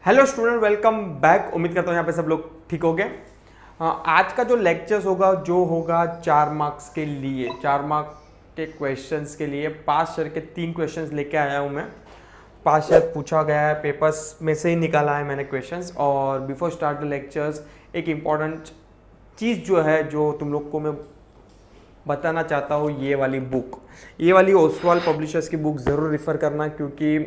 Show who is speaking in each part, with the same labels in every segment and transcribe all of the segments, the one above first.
Speaker 1: Hello student, welcome back. उम्मीद करता हूँ यहाँ पे सब लोग ठीक हो गए। आज का जो लेक्चर्स होगा जो होगा 4 मार्क्स के लिए, 4 मार्क के क्वेश्चंस के लिए पास ईयर के 3 क्वेश्चंस लेके आया हूँ मैं। पास ईयर पूछा गया है, पेपर्स में से ही निकाला है मैंने क्वेश्चंस। और बिफोर स्टार्ट द लेक्चर्स एक इम्पॉर्टेंट चीज़ जो है जो तुम लोग को मैं बताना चाहता हूँ, ये वाली बुक, ये वाली ओसवाल पब्लिशर्स की बुक ज़रूर रेफ़र करना, क्योंकि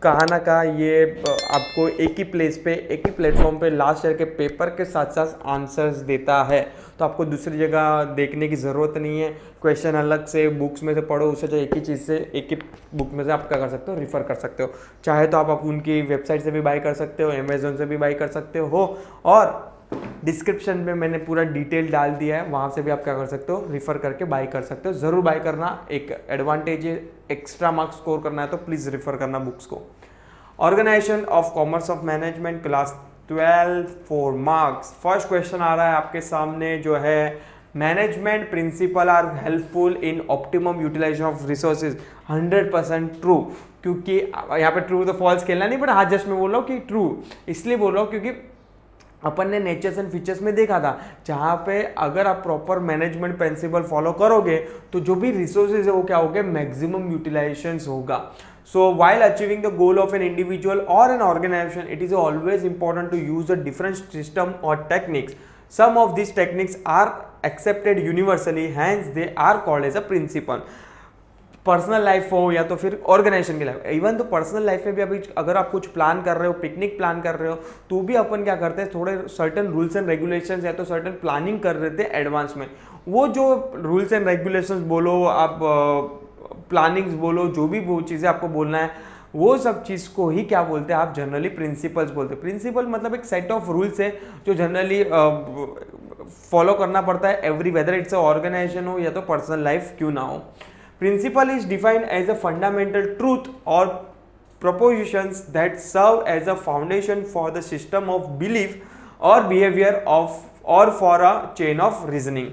Speaker 1: कहाँ ना कहाँ ये आपको एक ही प्लेस पे, एक ही प्लेटफॉर्म पे लास्ट ईयर के पेपर के साथ साथ आंसर्स देता है। तो आपको दूसरी जगह देखने की ज़रूरत नहीं है, क्वेश्चन अलग से बुक्स में से पढ़ो, उससे जो एक ही चीज़ से, एक ही बुक में से आप क्या कर सकते हो, रेफ़र कर सकते हो। चाहे तो आप उनकी वेबसाइट से भी बाय कर सकते हो, अमेज़न से भी बाय कर सकते हो, और डिस्क्रिप्शन में मैंने पूरा डिटेल डाल दिया है, वहाँ से भी आप क्या कर सकते हो, रिफ़र करके बाय कर सकते हो। ज़रूर बाय करना, एक एडवांटेज है, एक्स्ट्रा मार्क्स स्कोर करना है तो प्लीज़ रिफ़र करना बुक्स को। Organisation of commerce of management class 12 4 marks. First question आ रहा है आपके सामने जो है, management principle are helpful in optimum utilisation of resources. 100% true, क्योंकि यहाँ पे ट्रू तो फॉल्स खेलना नहीं, बट हाँ जस्ट मैं बोल रहा हूँ कि ट्रू इसलिए बोल रहा हूँ क्योंकि अपन ने नेचर्स एंड फीचर्स में देखा था, जहाँ पे अगर आप प्रॉपर मैनेजमेंट प्रिंसिपल फॉलो करोगे तो जो भी रिसोर्सेज है वो क्या होगा, मैक्सिमम यूटिलाइजेशन होगा। So while achieving the goal of an individual और an organisation, it is always important to use the different system और techniques. Some of these techniques are accepted universally, hence they are called as a principle. Personal life हो या तो फिर organisation की life, even तो personal life में भी अभी अगर आप कुछ प्लान कर रहे हो, पिकनिक प्लान कर रहे हो, तो भी अपन क्या करते हैं, थोड़े सर्टन रूल्स एंड रेगुलेशंस या तो सर्टन प्लानिंग कर रहे थे एडवांस में। वो जो रूल्स एंड रेगुलेशंस बोलो, आप प्लानिंग्स बोलो, जो भी वो चीज़ें आपको बोलना है, वो सब चीज़ को ही क्या बोलते हैं आप, जनरली प्रिंसिपल्स बोलते हैं। प्रिंसिपल मतलब एक सेट ऑफ रूल्स है जो जनरली फॉलो करना पड़ता है every, whether it's a organisation हो या तो पर्सनल लाइफ क्यों ना हो। Principle is defined as a fundamental truth or propositions that serve as a foundation for the system of belief or behavior of or for a chain of reasoning.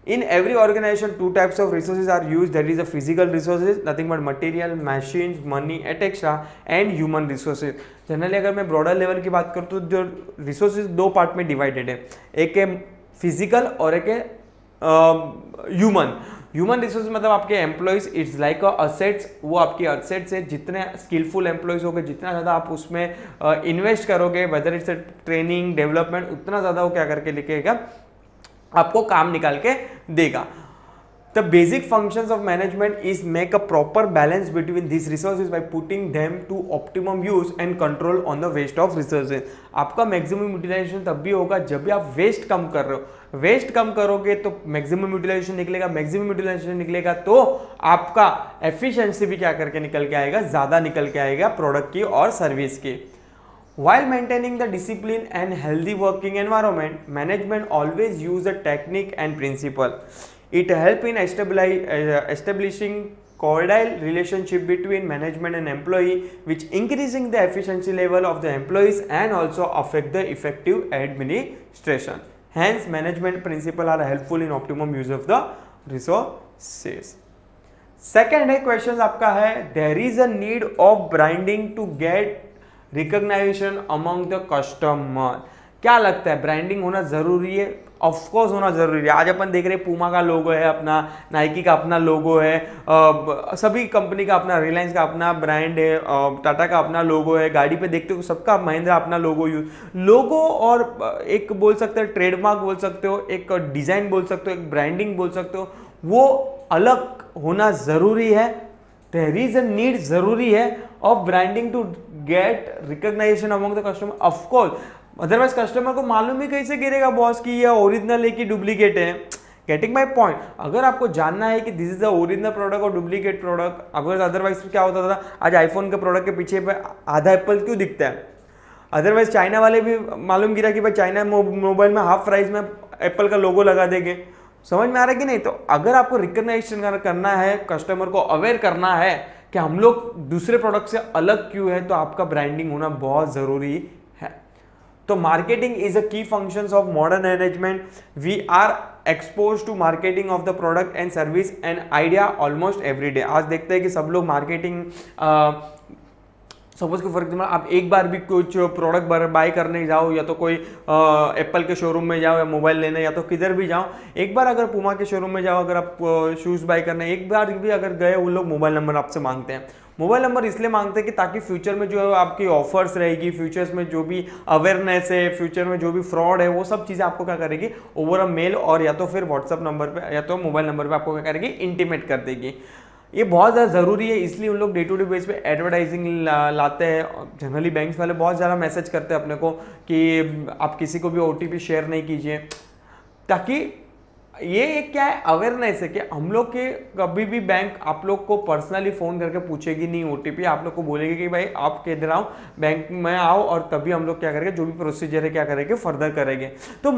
Speaker 1: In every organization, 2 types of resources are used. That is the physical resources, nothing but material, machines, money, etc. and human resources. Generally अगर मैं broader level की बात करूँ तो जो resources 2 part में divided है, एक है फिजिकल और एक है ह्यूमन। ह्यूमन रिसोर्स मतलब आपके employees, it's like a assets, वो आपकी असेट्स है। जितने स्किलफुल एम्प्लॉयज होंगे, जितना ज़्यादा आप उसमें इन्वेस्ट करोगे, वेदर इट्स ट्रेनिंग डेवलपमेंट, उतना ज़्यादा वो क्या करके लिखेगा, आपको काम निकाल के देगा। The basic functions of management is make a proper balance between these resources by putting them to optimum use and control on the waste of resources. आपका मैक्सिमम यूटिलाइजेशन तब भी होगा जब भी आप वेस्ट कम कर रहे हो। वेस्ट कम करोगे तो मैक्सिमम यूटिलाइजेशन निकलेगा, मैक्सिमम यूटिलाइजेशन निकलेगा तो आपका एफिशिएंसी भी क्या करके निकल के आएगा, ज़्यादा निकल के आएगा प्रोडक्ट की और सर्विस की। While maintaining the discipline and healthy working environment, management always use a technique and principle. It helps in establishing cordial relationship between management and employee, which increasing the efficiency level of the employees and also affect the effective administration. Hence, management principles are helpful in optimum use of the resources. Second है question आपका है, there is a need of branding to get recognization among the customer. क्या लगता है, branding होना जरूरी है? Of course होना जरूरी है। आज अपन देख रहे हैं पूमा का लोगो है अपना, नाइकी का अपना लोगो है, सभी कंपनी का अपना, रिलायंस का अपना ब्रांड है, टाटा का अपना लोगो है, गाड़ी पे देखते हो सबका महिंद्रा अपना लोगो यूज, लोगो और एक बोल सकते हो ट्रेडमार्क बोल सकते हो, एक डिजाइन बोल सकते हो, एक ब्रांडिंग बोल सकते हो, वो अलग होना जरूरी है। देयर इज अ नीड, जरूरी है of branding to get recognization among the customer. Of course, otherwise customer को मालूम ही कैसे गिरेगा बॉस कि ये ओरिजिनल है कि डुप्लीकेट है। Getting my point? अगर आपको जानना है कि this is the original product और डुप्लीकेट प्रोडक्ट, अगर अदरवाइज क्या होता था, आज आईफोन के प्रोडक्ट के पीछे पे आधा एप्पल क्यों दिखता है? अदरवाइज चाइना वाले भी मालूम गिरा कि भाई चाइना मोबाइल में हाफ प्राइस में एप्पल का लोगो लगा देंगे। समझ में आ रहा है कि नहीं? तो अगर आपको रिकॉग्नाइजेशन करना है, कस्टमर को अवेयर करना है कि हम लोग दूसरे प्रोडक्ट से अलग क्यों है, तो आपका ब्रांडिंग होना बहुत जरूरी है। तो marketing is a key functions of modern management. We are expose to marketing of the product and service and idea almost every day. आज देखते हैं कि सब लोग मार्केटिंग सपोज कि फॉर एग्जाम्पल आप एक बार भी कुछ प्रोडक्ट बाय करने जाओ, या तो कोई एप्पल के शोरूम में जाओ, या मोबाइल लेने, या तो किधर भी जाओ, एक बार अगर पुमा के शोरूम में जाओ, अगर आप शूज़ बाय करने एक बार भी अगर गए, वो लोग मोबाइल नंबर आपसे मांगते हैं। मोबाइल नंबर इसलिए मांगते हैं कि ताकि फ्यूचर में जो आपकी ऑफर्स रहेगी, फ्यूचर्स में जो भी अवेयरनेस है, फ्यूचर में जो भी फ्रॉड है, वो सब चीज़ें आपको क्या करेगी, ओवर अ मेल और या तो फिर व्हाट्सअप नंबर पे या तो मोबाइल नंबर पे आपको क्या करेगी, इंटीमेट कर देगी। ये बहुत ज़्यादा ज़रूरी है, इसलिए उन लोग डे टू डे बेस पे एडवर्टाइजिंग लाते हैं। जनरली बैंक्स वाले बहुत ज़्यादा मैसेज करते हैं अपने को कि आप किसी को भी OTP शेयर नहीं कीजिए, ताकि ये एक क्या है, अवेयरनेस है कि हम लोग के कभी भी बैंक आप लोग को पर्सनली फ़ोन करके पूछेगी नहीं OTP, आप लोग को बोलेगी कि भाई आप किधर आओ, बैंक में आओ, और तभी हम लोग क्या करेंगे, जो भी प्रोसीजर है क्या करेंगे, फर्दर करेंगे। तो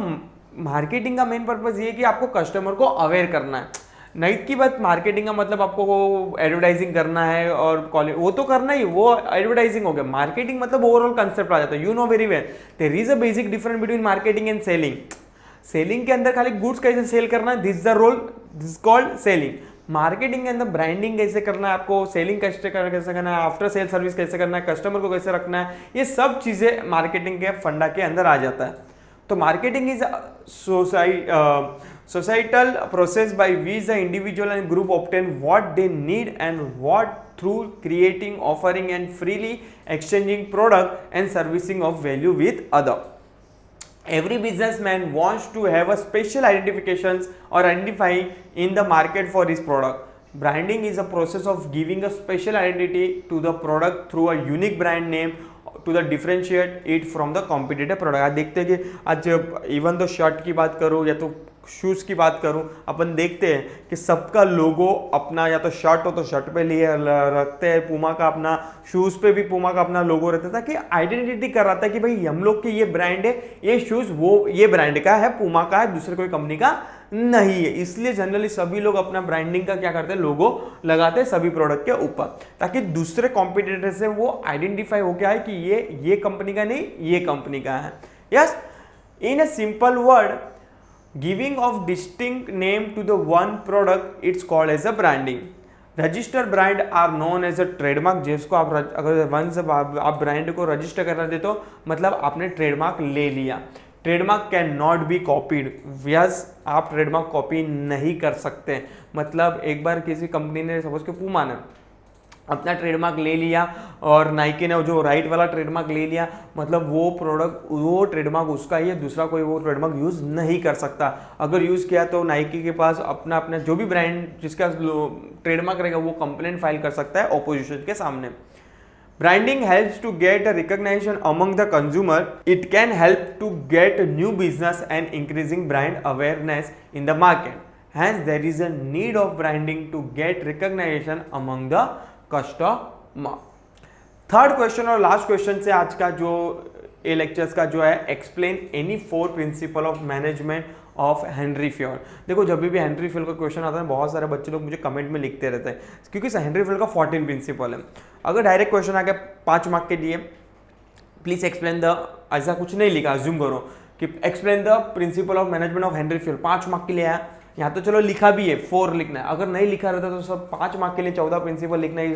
Speaker 1: मार्केटिंग का मेन पर्पज़ ये है कि आपको कस्टमर को अवेयर करना है। नहीं की बात मार्केटिंग का मतलब आपको वो एडवर्टाइजिंग करना है और कॉलेज वो तो करना ही, वो एडवर्टाइजिंग हो गया। मार्केटिंग मतलब ओवरऑल कंसेप्ट आ जाता है। You know very well there is a basic difference between marketing and selling. Selling के अंदर खाली गुड्स कैसे सेल करना है, this the role, this called selling. Marketing के अंदर ब्रांडिंग कैसे करना है आपको, सेलिंग कैसे करना है, आफ्टर सेल सर्विस कैसे करना है, कस्टमर को कैसे रखना है, ये सब चीज़ें मार्केटिंग के फंडा के अंदर आ जाता है। तो marketing is societal process by which the individual and group obtain what they need and what through creating, offering and freely exchanging product and servicing of value with other. Every businessman wants to have a special identifications or identifying in the market for his product. Branding is a process of giving a special identity to the product through a unique brand name to the differentiate it from the competitor product। आज देखते हैं कि आज even तो shirt की बात करूँ या तो शूज़ की बात करूं, अपन देखते हैं कि सबका लोगो अपना, या तो शर्ट हो तो शर्ट पे लिए रखते हैं, पुमा का अपना, शूज़ पे भी पुमा का अपना लोगो रहता था, कि आइडेंटिटी कर रहा था कि भाई हम लोग की ये ब्रांड है, ये शूज़ वो ये ब्रांड का है, पुमा का है, दूसरे कोई कंपनी का नहीं है। इसलिए जनरली सभी लोग अपना ब्रांडिंग का क्या करते हैं, लोगो लगाते हैं सभी प्रोडक्ट के ऊपर, ताकि दूसरे कॉम्पिटिटर से वो आइडेंटिफाई हो गया है कि ये कंपनी का नहीं, ये कंपनी का है। Yes, in a simple word, giving of distinct name to the one product, it's called as a branding. Registered brand are known as a trademark, जिसको आप अगर वंस आप ब्रांड को रजिस्टर करा दे तो मतलब आपने ट्रेडमार्क ले लिया। Trademark can not be copied. Yes, आप ट्रेडमार्क कॉपी नहीं कर सकते। मतलब एक बार किसी कंपनी ने, सपोज कि पुमा ने अपना ट्रेडमार्क ले लिया और नाइकी ने जो राइट वाला ट्रेडमार्क ले लिया, मतलब वो प्रोडक्ट, वो ट्रेडमार्क उसका ही है, दूसरा कोई वो ट्रेडमार्क यूज़ नहीं कर सकता। अगर यूज़ किया तो नाइकी के पास अपना जो भी ब्रांड जिसका ट्रेडमार्क रहेगा वो कंप्लेंट फाइल कर सकता है ऑपोजिशन के सामने। Branding helps to get a recognition among the consumer. It can help to get new business and increasing brand awareness in the market. Hence, there is a need of branding to get recognition among the customer. Third question और last question से आज का जो ए lectures का जो है, explain any 4 principle of management of Henry Fayol. देखो जब भी हेनरी फ्योल का क्वेश्चन आता है, बहुत सारे बच्चे लोग मुझे कमेंट में लिखते रहते हैं, क्योंकि हेनरी फ्योल का 14 प्रिंसिपल है। अगर डायरेक्ट क्वेश्चन आ गया 5 मार्क के लिए, प्लीज एक्सप्लेन द, ऐसा कुछ नहीं लिखा, अज्यूम करो कि explain the principle of management of Henry Fayol, 5 mark के लिए आया। यहाँ तो चलो लिखा भी है, 4 लिखना है। अगर नहीं लिखा रहता तो सब 5 मार्क के लिए 14 प्रिंसिपल लिखना ही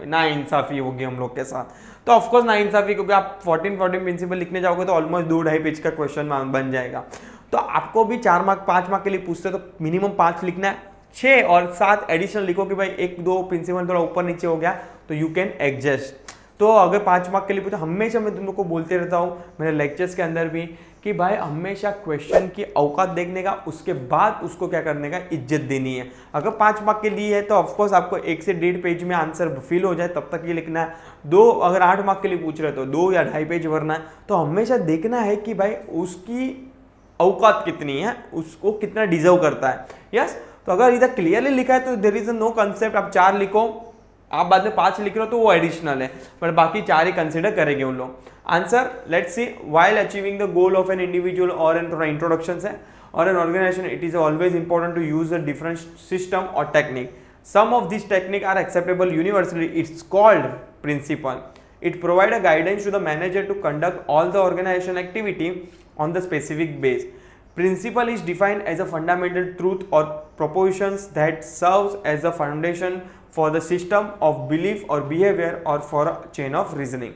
Speaker 1: ना इंसाफी होगी हम लोग के साथ। तो ऑफकोर्स ना इंसाफी, क्योंकि आप 14 प्रिंसिपल लिखने जाओगे तो ऑलमोस्ट 2-2.5 पेज का क्वेश्चन बन जाएगा। तो आपको भी 4 मार्क 5 मार्क के लिए पूछते तो मिनिमम 5 लिखना है, 6 और 7 एडिशनल लिखो कि भाई 1-2 प्रिंसिपल थोड़ा ऊपर नीचे हो गया तो यू कैन एडजस्ट। तो अगर 5 मार्क के लिए पूछो, हमेशा मैं तुम लोग को बोलते रहता हूँ मेरे लेक्चर्स के अंदर भी कि भाई हमेशा क्वेश्चन की औकात देखने का, उसके बाद उसको क्या करने का, इज्जत देनी है। अगर 5 मार्क के लिए है तो ऑफकोर्स आपको 1 से 1.5 पेज में आंसर फिल हो जाए तब तक ये लिखना है। 2 अगर 8 मार्क के लिए पूछ रहे तो 2 या 2.5 पेज भरना है। तो हमेशा देखना है कि भाई उसकी औकात कितनी है, उसको कितना डिजर्व करता है। यस, तो अगर इधर क्लियरली लिखा है तो देयर इज नो कंसेप्ट, आप 4 लिखो, आप बाद में 5 लिख रहे हो तो वो एडिशनल है, पर बाकी 4 ही कंसिडर करेंगे उन लोग। Answer let's see, while achieving the goal of an individual और एन, थोड़ा इंट्रोडक्शन है, और an organisation, it is always important to use a different system और technique. Some of this technique are acceptable universally, it's called principle. It provide a guidance to the manager to conduct all the organization activity on the specific base. Principle is defined as a fundamental truth or propositions that serves as a foundation for the system of belief or behavior or for a chain of reasoning.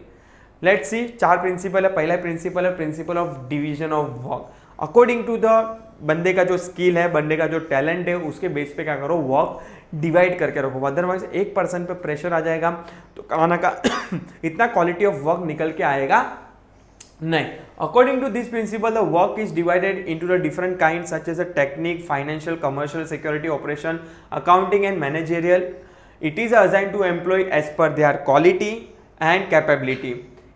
Speaker 1: Let's see, 4 principle है. पहला principle है principle of division of work. According to the बंदे का जो skill है, बंदे का जो टैलेंट है, उसके बेस पे क्या करो, वर्क डिवाइड करके रखो. अदरवाइज एक पर्सन पे प्रेशर आ जाएगा तो खाना का इतना क्वालिटी ऑफ वर्क निकल के आएगा नहीं. According to this principle, the work is divided into the different kinds such as a technique, financial, commercial, security, operation, accounting and managerial. It is assigned to employee as per their quality and capability.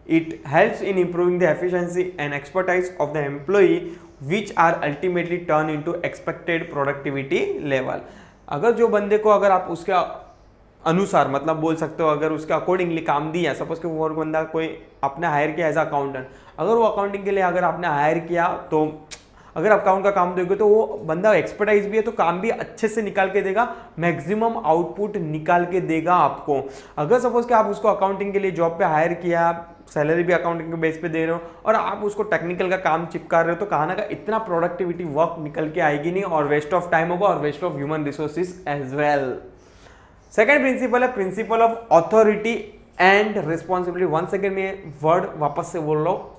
Speaker 1: It helps in improving the efficiency and expertise of the employee, which are ultimately turned into expected productivity level. अगर जो बंदे को अगर आप उसके अनुसार मतलब बोल सकते हो, अगर उसके अकॉर्डिंगली काम दिया, सपोज कि वो बंदा कोई आपने हायर किया एज अकाउंटेंट, अगर वो अकाउंटिंग के लिए अगर आपने हायर किया तो अगर अकाउंट का काम दोगे तो वो बंदा एक्सपर्टाइज भी है तो काम भी अच्छे से निकाल के देगा, मैक्सिमम आउटपुट निकाल के देगा आपको. अगर सपोज कि आप उसको अकाउंटिंग के लिए जॉब पे हायर किया, सैलरी भी अकाउंटिंग के बेस पे दे रहे हो और आप उसको टेक्निकल का काम चिपका रहे हो तो कहा ना का इतना प्रोडक्टिविटी वर्क निकल के आएगी नहीं और वेस्ट ऑफ टाइम होगा और waste of human resources as well. Second principle है principle of authority and responsibility. One second में वर्ड वापस से बोल रहा हूँ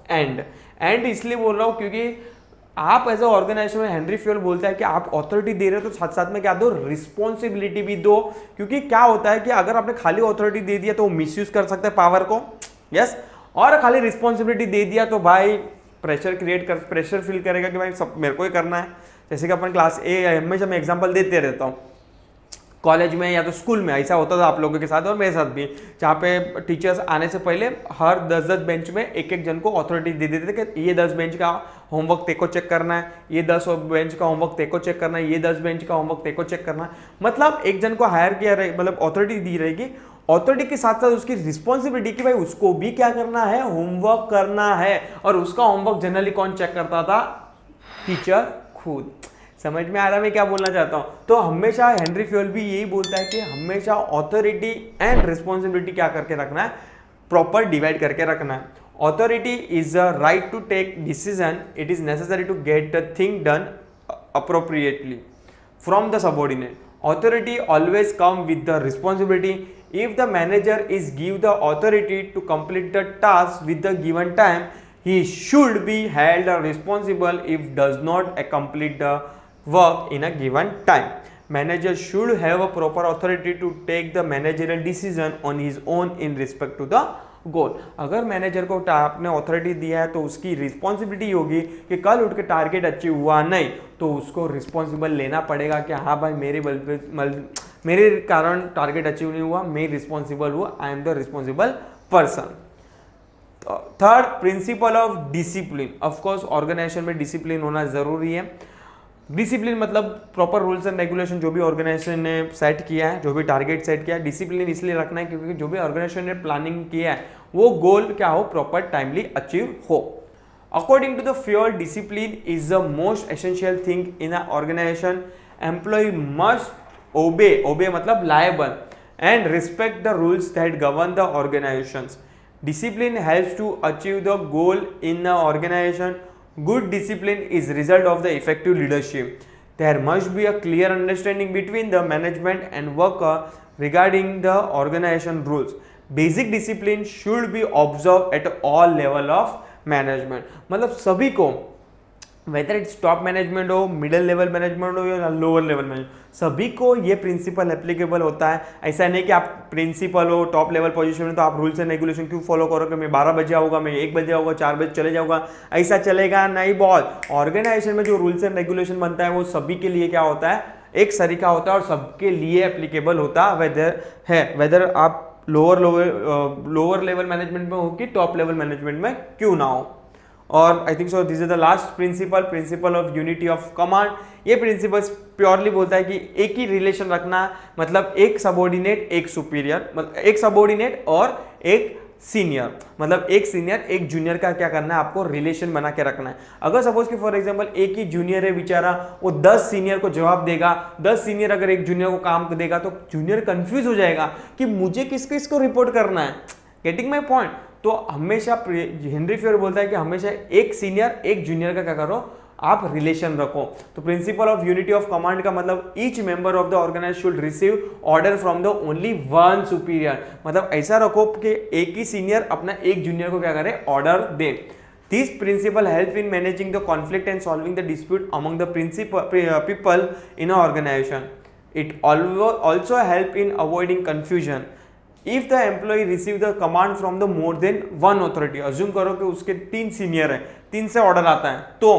Speaker 1: एंड इसलिए बोल रहा हूँ क्योंकि आप एज ए ऑर्गेनाइजेशन में हेनरी फ्यूल बोलता है कि आप अथॉरिटी दे रहे हो तो साथ साथ में क्या दो, रिस्पॉन्सिबिलिटी भी दो. क्योंकि क्या होता है कि अगर आपने खाली अथॉरिटी दे दिया तो वो मिसयूज कर सकते हैं पावर को, यस, और खाली रिस्पॉन्सिबिलिटी दे दिया तो भाई प्रेशर फील करेगा कि भाई सब मेरे को ही करना है. जैसे कि अपन क्लास ए हमेशा मैं एग्जांपल देते रहता हूँ, कॉलेज में या तो स्कूल में ऐसा होता था आप लोगों के साथ और मेरे साथ भी, जहाँ पे टीचर्स आने से पहले हर 10-10 बेंच में एक जन को अथॉरिटी दे देते थे कि ये 10 बेंच का होमवर्क तेको चेक करना है, ये 10 बेंच का होमवर्क तेको चेक करना है, ये 10 बेंच का होमवर्क तेको चेक करना है. मतलब एक जन को हायर किया मतलब अथॉरिटी दी रहेगी, अथॉरिटी के साथ साथ उसकी रिस्पॉन्सिबिलिटी कि भाई उसको भी क्या करना है, होमवर्क करना है. और उसका होमवर्क जनरली कौन चेक करता था, टीचर खुद. समझ में आ रहा है मैं क्या बोलना चाहता हूं. तो हमेशा हेनरी फ्यूल भी यही बोलता है कि हमेशा अथॉरिटी एंड रिस्पॉन्सिबिलिटी क्या करके रखना है, प्रॉपर डिवाइड करके रखना है. Authority is a right to take decision, it is necessary to get the thing done appropriately from the subordinate. Authority always come with the responsibility. If the manager is give the authority to complete the task with the given time, he should be held responsible if does not complete the work in a given time. Manager should have a proper authority to take the managerial decision on his own in respect to the गोल. अगर manager को आपने authority दिया है तो उसकी responsibility होगी कि कल उठ के टारगेट अचीव हुआ नहीं तो उसको रिस्पॉन्सिबल लेना पड़ेगा कि हाँ भाई मेरे कारण टारगेट अचीव नहीं हुआ, मैं रिस्पॉन्सिबल हुआ, I am the responsible person. Third principle of discipline. Of course organisation में डिसिप्लिन होना जरूरी है. डिसिप्लिन मतलब प्रॉपर रूल्स एंड रेगुलेशन जो भी ऑर्गेनाइजेशन ने सेट किया है, जो भी टारगेट सेट किया है, डिसिप्लिन इसलिए रखना है क्योंकि जो भी ऑर्गेनाइजेशन ने प्लानिंग किया है वो गोल क्या हो, प्रॉपर टाइमली अचीव हो. According to the Fayol, discipline is the most essential thing in a organization. Employ must obey मतलब liable and respect the rules that govern the organization. Discipline helps to achieve the goal in the organization. Good discipline is result of the effective leadership. There must be a clear understanding between the management and worker regarding the organization rules. Basic discipline should be observed at all level of management. मतलब सभी को, whether its top management हो, middle level management हो या lower level management, सभी को ये principal applicable होता है. ऐसा नहीं कि आप प्रिंसिपल हो टॉप लेवल पोजीशन में तो आप रूल्स एंड रेगुलेशन क्यों फॉलो करोगे, मैं 12 बजे आऊँगा, मैं 1 बजे आऊँगा, 4 बजे चले जाऊँगा, ऐसा चलेगा नहीं. बहुत ऑर्गेनाइजेशन में जो रूल्स एंड रेगुलेशन बनता है वो सभी के लिए क्या होता है, एक सरीका होता है और सबके लिए एप्लीकेबल होता है, वेदर आप लोअर लेवल मैनेजमेंट में हो कि टॉप लेवल मैनेजमेंट में क्यों ना हो. और I think so this is the last principal of unity of command. ये प्रिंसिपल प्योरली बोलता है कि एक ही रिलेशन रखना, मतलब एक सबऑर्डिनेट एक सुपीरियर, मतलब एक सबऑर्डिनेट और एक सीनियर, मतलब एक सीनियर एक जूनियर का क्या करना है, आपको रिलेशन बना के रखना है. अगर सपोज कि फॉर एग्जांपल एक ही जूनियर है बेचारा, वो 10 सीनियर को जवाब देगा, 10 सीनियर अगर एक जूनियर को काम देगा तो जूनियर कंफ्यूज हो जाएगा कि मुझे किसको रिपोर्ट करना है. Getting my point. तो हमेशा हेनरी फ्यूल बोलता है कि हमेशा एक सीनियर एक जूनियर का क्या करो, आप रिलेशन रखो। तो principle of unity of command का मतलब each member of the organisation should receive order from the only one superior, मतलब ऐसा रखो कि एक ही सीनियर अपना एक जूनियर को क्या करे, order they. This principle help in managing the conflict and solving the dispute among the people in an organization. It also help in avoiding confusion. If the employee receive the command from the more than one authority, assume करो कि उसके 3 senior है, 3 से order आता है, तो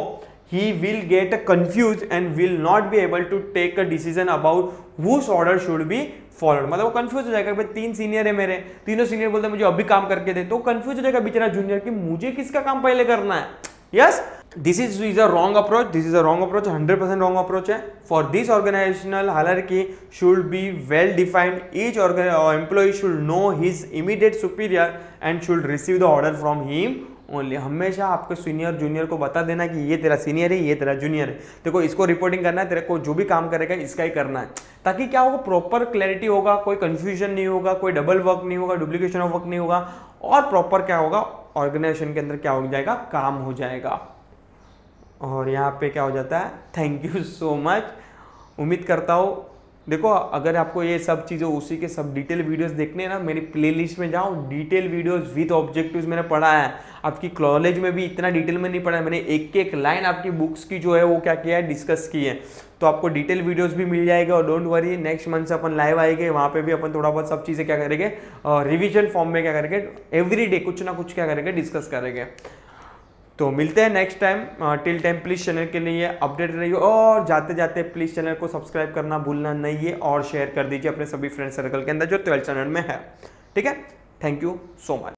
Speaker 1: he will get confused and will not be able to take a decision about whose order should be forward, मतलब वो कंफ्यूज हो जाएगा। भाई 3 सीनियर है मेरे, तीनों सीनियर बोलते हैं मुझे अभी काम करके दे, तो कंफ्यूज हो जाएगा बेचारा जूनियर कि मुझे किसका काम पहले करना है। Yes, this is a wrong approach, this is a wrong approach, 100% wrong approach है। For this organizational hierarchy should be well defined, each employ should know his immediate superior and should receive the order from him only. हमेशा आपके senior junior को बता देना कि ये तेरा senior है, ये तेरा जूनियर है, देखो इसको रिपोर्टिंग करना है, तेरे को जो भी काम करेगा इसका ही करना है, ताकि क्या होगा, प्रॉपर क्लैरिटी होगा, कोई कंफ्यूजन नहीं होगा, कोई डबल वर्क नहीं होगा, डुप्लीकेशन ऑफ वर्क नहीं होगा, और प्रॉपर क्या होगा, ऑर्गेनाइजेशन के अंदर क्या हो जाएगा, काम हो जाएगा। और यहाँ पे क्या हो जाता है, थैंक यू सो मच। उम्मीद करता हूँ, देखो अगर आपको ये सब चीज़ें उसी के सब डिटेल वीडियोस देखने हैं ना, मेरी प्लेलिस्ट में जाओ, डिटेल वीडियोस विद ऑब्जेक्टिव्स मैंने पढ़ा है। आपकी कॉलेज में भी इतना डिटेल में नहीं पढ़ा है, मैंने एक एक लाइन आपकी बुक्स की जो है वो क्या किया है, डिस्कस की है। तो आपको डिटेल वीडियोस भी मिल जाएगा। और डोंट वरी, नेक्स्ट मंथ से अपन लाइव आएंगे, वहाँ पे भी अपन थोड़ा बहुत सब चीज़ें क्या करेंगे, रिविजन फॉर्म में क्या करेंगे, एवरी डे कुछ ना कुछ क्या करेंगे, डिस्कस करेंगे। तो मिलते हैं next time. Till time please channel के लिए अपडेट रहिए, और जाते जाते प्लीज़ चैनल को सब्सक्राइब करना भूलना नहीं है, और शेयर कर दीजिए अपने सभी फ्रेंड सर्कल के अंदर जो 12th स्टैंडर्ड में है। ठीक है, थैंक यू सो मच।